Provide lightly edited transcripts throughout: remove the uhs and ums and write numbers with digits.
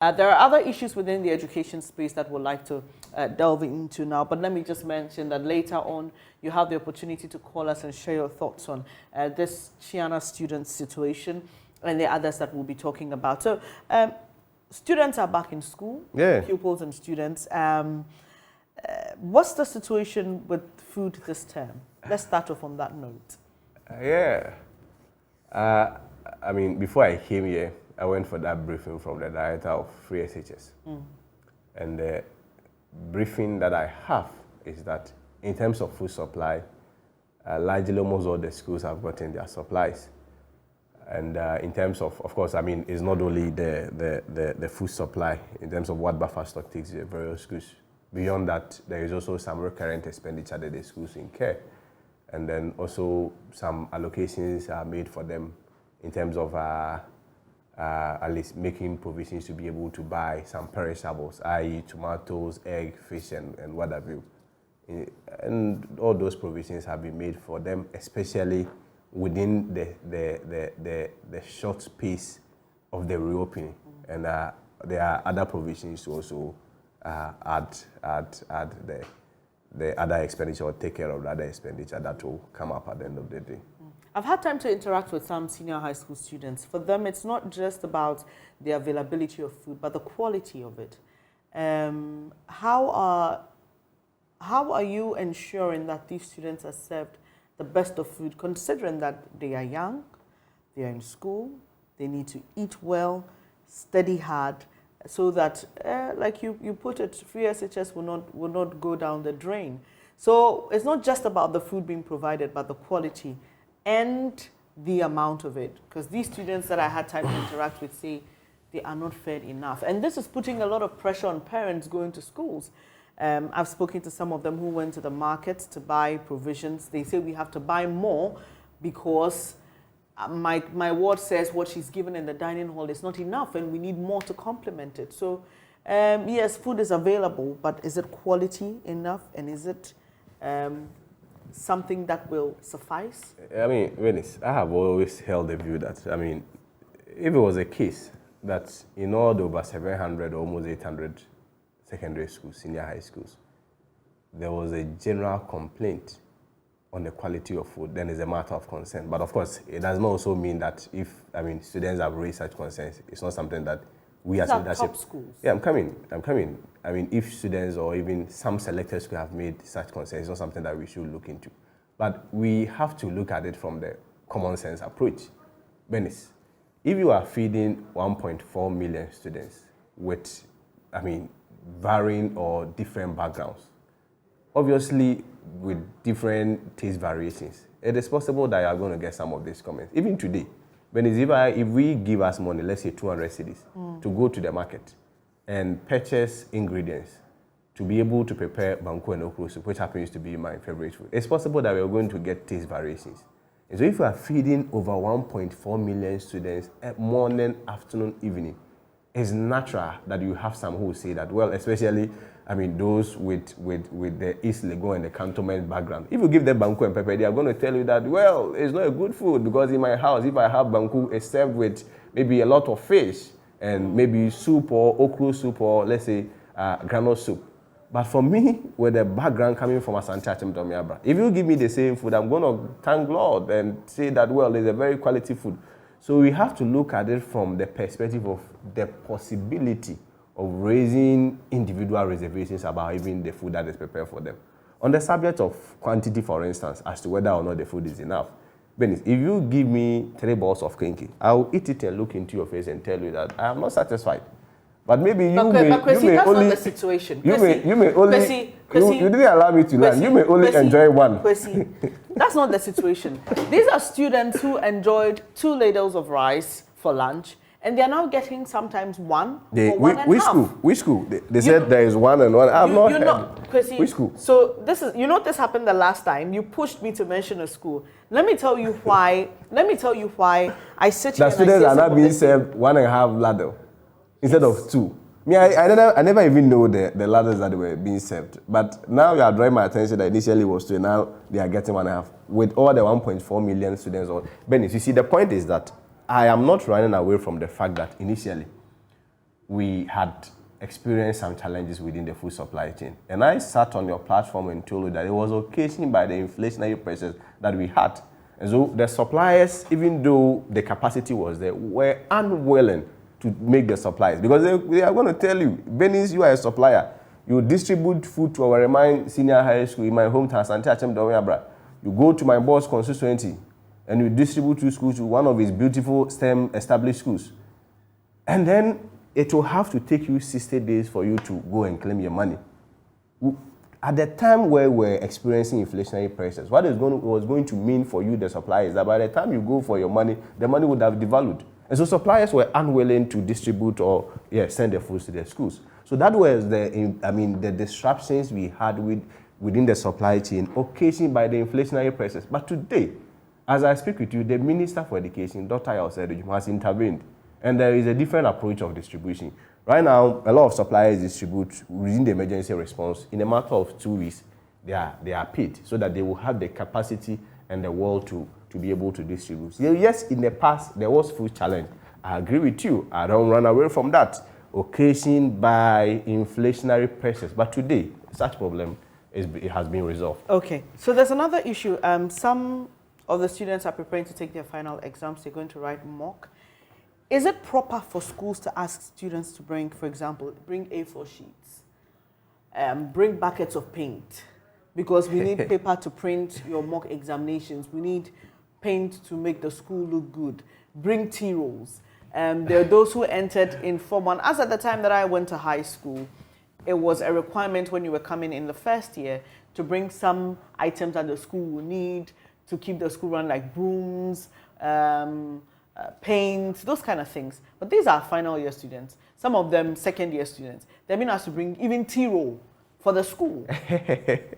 There are other issues within the education space that we'd like to delve into now, but let me just mention that later on you have the opportunity to call us and share your thoughts on this Chiana student situation and the others that we'll be talking about. So students are back in school, pupils and students. What's the situation with food this term? Let's start off on that note. I mean, before I came here, I went for that briefing from the director of Free SHS. And the briefing that I have is that in terms of food supply, largely almost all the schools have gotten their supplies. And in terms of course, I mean, it's not only the food supply in terms of what buffer stock takes the various schools. Beyond that, there is also some recurrent expenditure that the schools incur. And then also some allocations are made for them in terms of at least making provisions to be able to buy some perishables, i.e. tomatoes, egg, fish, and what have you. And all those provisions have been made for them, especially within the short space of the reopening. And there are other provisions to also add the other expenditure or take care of the other expenditure that will come up at the end of the day. I've had time to interact with some senior high school students. For them, it's not just about the availability of food, but the quality of it. How are you ensuring that these students are served the best of food, considering that they are young, they are in school, they need to eat well, study hard, so that, like you put it, Free SHS will not go down the drain. So it's not just about the food being provided, but the quality and the amount of it, because these students that I had time to interact with say they are not fed enough, and this is putting a lot of pressure on parents going to schools. I've spoken to some of them who went to the market to buy provisions. They say we have to buy more because my ward says what she's given in the dining hall is not enough and we need more to complement it. So yes, food is available, but is it quality enough, and is it something that will suffice? I mean, Venice, I have always held the view that, I mean, if it was a case that in all the over 700 or almost 800 secondary schools, senior high schools, there was a general complaint on the quality of food, then it's a matter of concern. But of course, it does not also mean that if, I mean, students have raised such concerns, it's not something that we as leadership... top schools. Yeah, I'm coming. I mean, if students or even some selected schools have made such concerns, it's not something that we should look into. But we have to look at it from the common sense approach. Venice, if you are feeding 1.4 million students with, I mean, varying or different backgrounds, obviously with different taste variations, it is possible that you are going to get some of these comments. Even today, if we give us money, let's say 200 cedis, to go to the market and purchase ingredients to be able to prepare banku and okra soup, which happens to be my favorite food, it's possible that we are going to get taste variations. And so if we are feeding over 1.4 million students at morning, afternoon, evening, it's natural that you have some who will say that, well, especially, I mean, those with the East Legon and the cantonment background. If you give them banku and pepper, they are going to tell you that, well, it's not a good food because in my house, if I have banku, it's served with maybe a lot of fish and maybe soup or okra soup or, let's say, granite soup. But for me, with the background coming from Asante Achimtomiabra, if you give me the same food, I'm going to thank Lord and say that, well, it's a very quality food. So we have to look at it from the perspective of the possibility of raising individual reservations about even the food that is prepared for them. On the subject of quantity, for instance, as to whether or not the food is enough, Benis, if you give me 3 balls of kinky, I will eat it and look into your face and tell you that I am not satisfied. But maybe you may that's only... not the situation. You may only... You didn't allow me to learn. You may only enjoy one. That's not the situation. These are students who enjoyed 2 ladles of rice for lunch, and they are now getting sometimes one or one and a half. Which school? They said there is 1 and 1. I'm not heard. Kwesi, which school? So this is, this happened the last time. You pushed me to mention a school. Let me tell you why. I sit here. The students are not being served 1.5 ladle instead of 2. Me, I never even know the ladders that were being served. But now you are drawing my attention that initially was 2, now they are getting 1.5 with all the 1.4 million students. Benny, you see, the point is that I am not running away from the fact that initially we had experienced some challenges within the food supply chain. And I sat on your platform and told you that it was occasioned by the inflationary pressures that we had. And so the suppliers, even though the capacity was there, were unwilling to make the supplies, because they are going to tell you, Benis, you are a supplier. You distribute food to our Remind Senior High School in my hometown, Santiachem Dawayabra. You go to my boss constituency and you distribute to schools, to one of his beautiful STEM established schools. And then it will have to take you 60 days for you to go and claim your money. At the time where we're experiencing inflationary pressures, what it was going to mean for you, the suppliers, that by the time you go for your money, the money would have devalued. And so suppliers were unwilling to distribute or send their foods to their schools. So that was the disruptions we had within the supply chain, occasioned by the inflationary pressures. But today, as I speak with you, the Minister for Education, Dr. Yaosede, has intervened. And there is a different approach of distribution. Right now, a lot of suppliers distribute within the emergency response. In a matter of 2 weeks, they are paid so that they will have the capacity and the will to be able to distribute. Yes, in the past, there was food challenge. I agree with you. I don't run away from that. Occasioned by inflationary pressures. But today, such problem has been resolved. Okay. So there's another issue. Some of the students are preparing to take their final exams. They're going to write mock. Is it proper for schools to ask students to bring, for example, bring A4 sheets, bring buckets of paint, because we need paper to print your mock examinations. We need paint to make the school look good. Bring tea rolls. There are those who entered in Form 1. As at the time that I went to high school, it was a requirement when you were coming in the first year to bring some items that the school will need to keep the school run, like brooms, paint, those kind of things. But these are final year students. Some of them second year students. They've been asked to bring even tea roll for the school.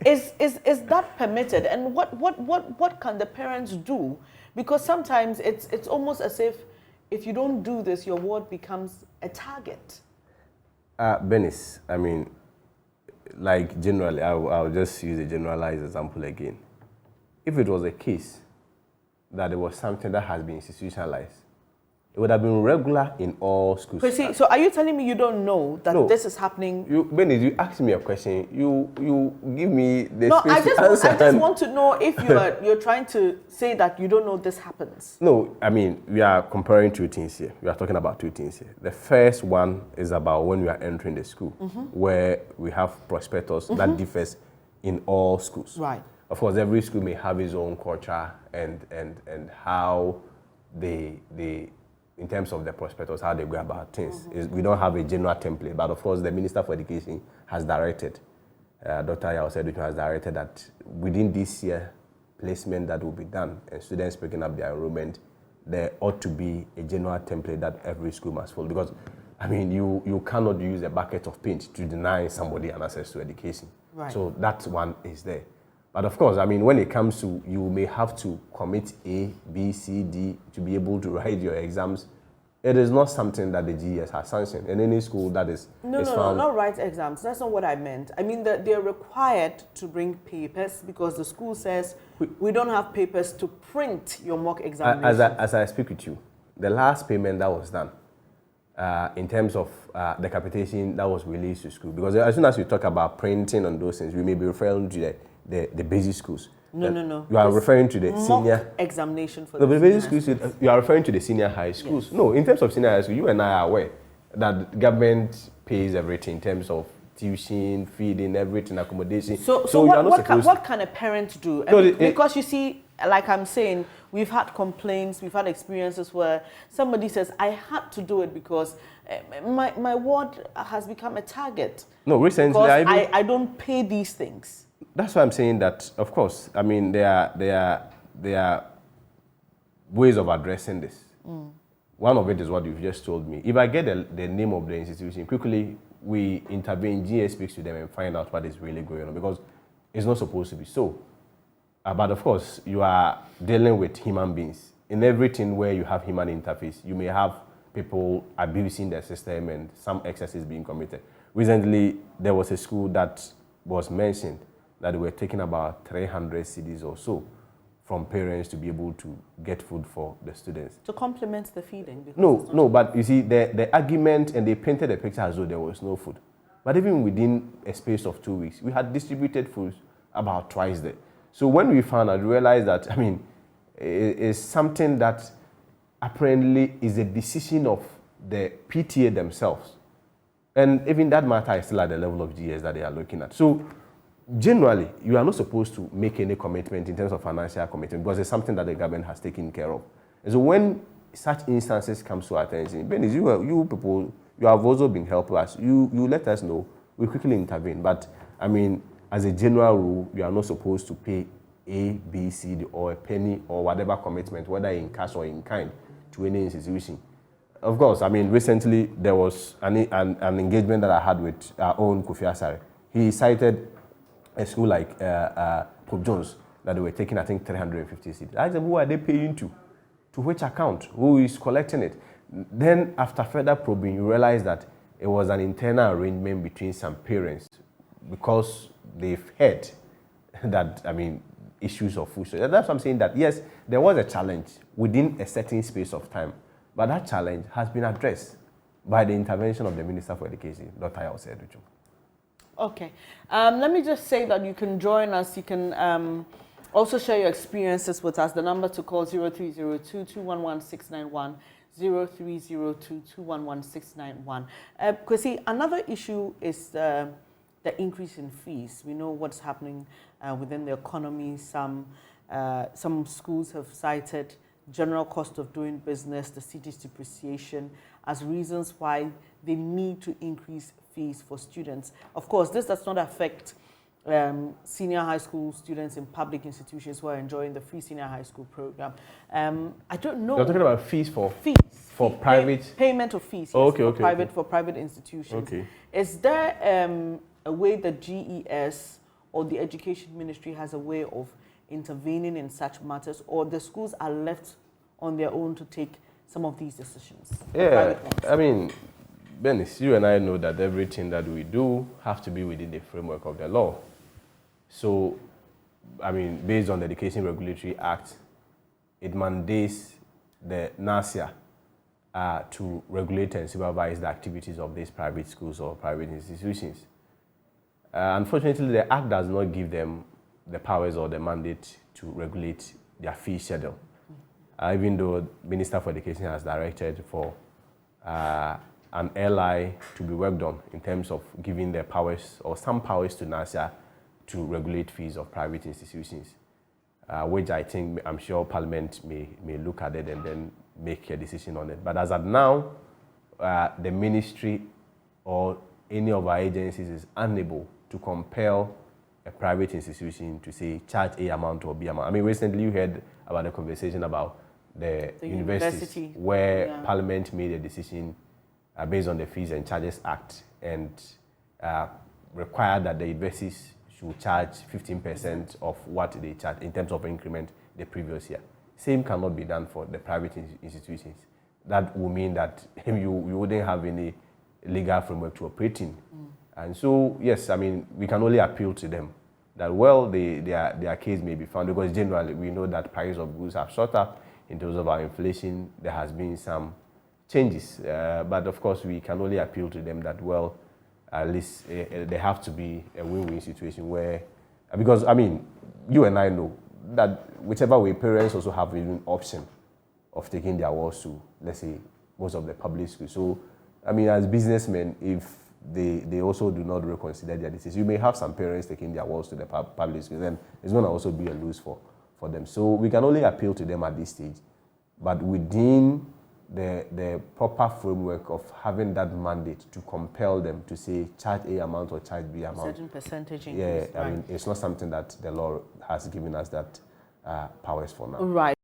Is that permitted? And what can the parents do? Because sometimes it's almost as if you don't do this, your ward becomes a target. Benis, I mean, like generally, I'll just use a generalized example again. If it was a case that it was something that has been institutionalized, it would have been regular in all schools. Kwesi, so are you telling me you don't know that this is happening? Benis, you asked me a question. You give me the space to answer. I just want to know if you're trying to say that you don't know this happens. No, I mean, we are comparing two things here. We are talking about two things here. The first one is about when we are entering the school, where we have prospectus that differs in all schools. Right. Of course, every school may have its own culture and how they in terms of the prospectus, how they go about things. We don't have a general template, but of course the Minister for Education has directed, Dr. Yaosede has directed that within this year placement that will be done and students picking up their enrollment, there ought to be a general template that every school must follow. Because, I mean, you cannot use a bucket of paint to deny somebody an access to education. Right. So that one is there. But of course, I mean, when it comes to, you may have to commit A, B, C, D to be able to write your exams. It is not something that the GES has sanctioned. In any school that is No, not write exams. That's not what I meant. I mean that they're required to bring papers because the school says we don't have papers to print your mock examination. As I speak with you, the last payment that was done in terms of the capitation that was released to school, because as soon as we talk about printing on those things, we may be referring to the basic schools. No. You are referring to the senior examination for the basic schools. You are referring to the senior high schools. Yes. No, in terms of senior high school, you and I are aware that the government pays everything in terms of tuition, feeding, everything, accommodation. So what can a parent do? Because you see, like I'm saying, we've had complaints, we've had experiences where somebody says, I had to do it because my ward has become a target. No, recently I don't pay these things. That's why I'm saying that, of course, I mean, there are ways of addressing this. One of it is what you've just told me. If I get the name of the institution, quickly we intervene, GS speaks to them and find out what is really going on, because it's not supposed to be so. But of course, you are dealing with human beings. In everything where you have human interface, you may have people abusing the system and some excesses being committed. Recently, there was a school that was mentioned that we were taking about 300 CDs or so from parents to be able to get food for the students. To complement the feeding? No, but you see, the argument, and they painted a picture as though there was no food. But even within a space of 2 weeks, we had distributed food about twice there. So when we found out, we realized that, I mean, it's something that apparently is a decision of the PTA themselves. And even that matter is still at the level of GS that they are looking at. So generally, you are not supposed to make any commitment in terms of financial commitment because it's something that the government has taken care of. And so when such instances come to our attention, Benis, you people, you have also been helping us. You let us know. We quickly intervene. But, I mean, as a general rule, you are not supposed to pay A, B, C, D, or a penny or whatever commitment, whether in cash or in kind, to any institution. Of course, I mean, recently there was an engagement that I had with our own Kofi Asare. He cited a school like Pope Jones that they were taking, I think, 350 seats. I asked them, who are they paying to? To which account? Who is collecting it? Then, after further probing, you realize that it was an internal arrangement between some parents because they've heard that, I mean, issues of food. So that's what I'm saying, that yes, there was a challenge within a certain space of time, but that challenge has been addressed by the intervention of the Minister for Education, Dr. Yao Seducho. Okay. Let me just say that you can join us. You can also share your experiences with us. The number to call 0302-211-691, 0302-211-691. Kwesi, another issue is the increase in fees. We know what's happening within the economy. Some schools have cited general cost of doing business, the city's depreciation, as reasons why they need to increase fees for students. Of course, this does not affect senior high school students in public institutions who are enjoying the free senior high school program. I don't know. You're talking about fees for private payment of fees. Oh, yes, okay, for private institutions. Okay. Is there a way that GES or the Education Ministry has a way of intervening in such matters, or the schools are left on their own to take some of these decisions? Yeah, I mean, Benis, you and I know that everything that we do have to be within the framework of the law. So, I mean, based on the Education Regulatory Act, it mandates the NASIA to regulate and supervise the activities of these private schools or private institutions. Unfortunately, the Act does not give them the powers or the mandate to regulate their fee schedule. Even though the Minister for Education has directed for an LI to be worked on in terms of giving their powers or some powers to NASIA to regulate fees of private institutions, which I think, I'm sure Parliament may look at it and then make a decision on it. But as of now, the ministry or any of our agencies is unable to compel a private institution to say charge A amount or B amount. I mean, recently you heard about the conversation about the universities where Parliament made a decision based on the Fees and Charges Act and required that the universities should charge 15% of what they charge in terms of increment the previous year. Same cannot be done for the private institutions. That will mean that you wouldn't have any legal framework to operate in. And so, yes, I mean, we can only appeal to them that, well, their case may be found, because generally we know that prices of goods have shot up in terms of our inflation. There has been some changes, but of course we can only appeal to them that, well, at least there have to be a win-win situation where, because, I mean, you and I know that whichever way, parents also have an option of taking their wards to, let's say, most of the public schools. So, I mean, as businessmen, if they also do not reconsider their decisions, you may have some parents taking their wards to the public schools, then it's going to also be a lose for them. So we can only appeal to them at this stage, but within the proper framework of having that mandate to compel them to say charge A amount or charge B amount. Certain percentage increase. Yeah, right. I mean, it's not something that the law has given us that powers for now. Right.